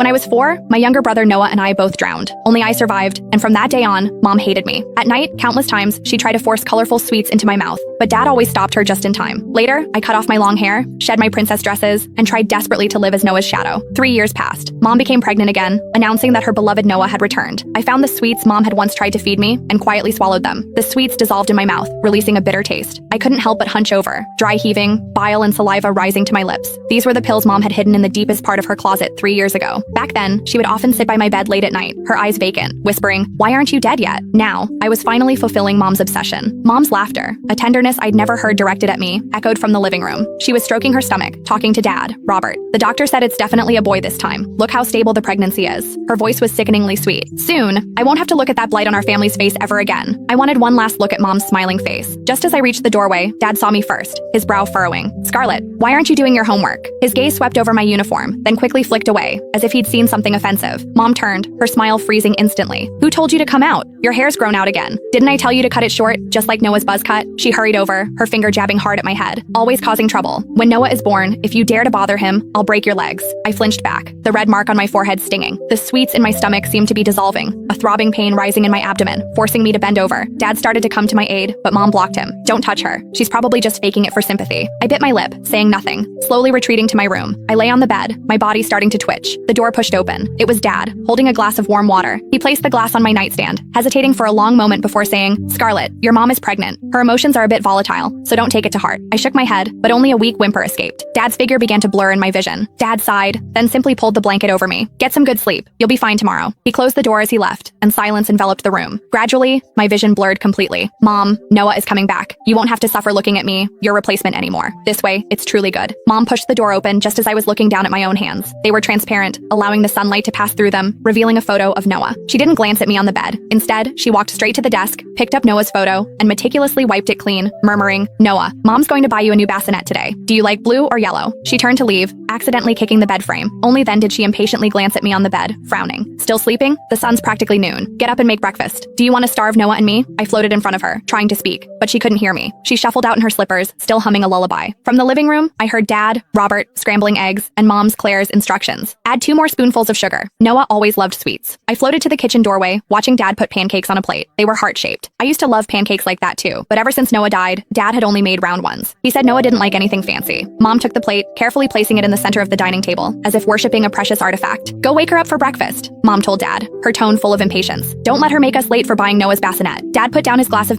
When I was 4, my younger brother Noah and I both drowned. Only I survived, and from that day on, Mom hated me. At night, countless times, she tried to force colorful sweets into my mouth, but Dad always stopped her just in time. Later, I cut off my long hair, shed my princess dresses, and tried desperately to live as Noah's shadow. 3 years passed. Mom became pregnant again, announcing that her beloved Noah had returned. I found the sweets Mom had once tried to feed me and quietly swallowed them. The sweets dissolved in my mouth, releasing a bitter taste. I couldn't help but hunch over, dry heaving, bile and saliva rising to my lips. These were the pills Mom had hidden in the deepest part of her closet 3 years ago. Back then, she would often sit by my bed late at night, her eyes vacant, whispering, "Why aren't you dead yet?" Now, I was finally fulfilling Mom's obsession. Mom's laughter, a tenderness I'd never heard directed at me, echoed from the living room. She was stroking her stomach, talking to Dad, Robert. "The doctor said it's definitely a boy this time. Look how stable the pregnancy is." Her voice was sickeningly sweet. "Soon, I won't have to look at that blight on our family's face ever again." I wanted one last look at Mom's smiling face. Just as I reached the doorway, Dad saw me first, his brow furrowing. "Scarlett, why aren't you doing your homework?" His gaze swept over my uniform, then quickly flicked away, as if he'd seen something offensive. Mom turned, her smile freezing instantly. "Who told you to come out? Your hair's grown out again. Didn't I tell you to cut it short, just like Noah's buzz cut?" She hurried over, her finger jabbing hard at my head, always causing trouble. "When Noah is born, if you dare to bother him, I'll break your legs." I flinched back, the red mark on my forehead stinging. The sweets in my stomach seemed to be dissolving, a throbbing pain rising in my abdomen, forcing me to bend over. Dad started to come to my aid, but Mom blocked him. "Don't touch her. She's probably just faking it for sympathy." I bit my lip, saying nothing, slowly retreating to my room. I lay on the bed, my body starting to twitch. The door pushed open. It was Dad, holding a glass of warm water. He placed the glass on my nightstand, hesitating for a long moment before saying, "Scarlett, your mom is pregnant. Her emotions are a bit volatile, so don't take it to heart." I shook my head, but only a weak whimper escaped. Dad's figure began to blur in my vision. Dad sighed, then simply pulled the blanket over me. "Get some good sleep. You'll be fine tomorrow." He closed the door as he left, and silence enveloped the room. Gradually, my vision blurred completely. "Mom, Noah is coming back. You won't have to suffer looking at me, your replacement anymore. This way, it's truly good." Mom pushed the door open just as I was looking down at my own hands. They were transparent, allowing the sunlight to pass through them, revealing a photo of Noah. She didn't glance at me on the bed. Instead, she walked straight to the desk, picked up Noah's photo, and meticulously wiped it clean, murmuring, "Noah, Mom's going to buy you a new bassinet today. Do you like blue or yellow?" She turned to leave, accidentally kicking the bed frame. Only then did she impatiently glance at me on the bed, frowning. "Still sleeping? The sun's practically noon. Get up and make breakfast. Do you want to starve Noah and me?" I floated in front of her, trying to speak, but she couldn't hear me. She shuffled out in her slippers, still humming a lullaby. From the living room, I heard Dad, Robert, scrambling eggs, and Mom's Claire's instructions. "Add 2 more spoonfuls of sugar." Noah always loved sweets. I floated to the kitchen doorway, watching Dad put pancakes on a plate. They were heart-shaped. I used to love pancakes like that too, but ever since Noah died, Dad had only made round ones. He said Noah didn't like anything fancy. Mom took the plate, carefully placing it in the center of the dining table, as if worshipping a precious artifact. "Go wake her up for breakfast," Mom told Dad, her tone full of impatience. "Don't let her make us late for buying Noah's bassinet." Dad put down his glass of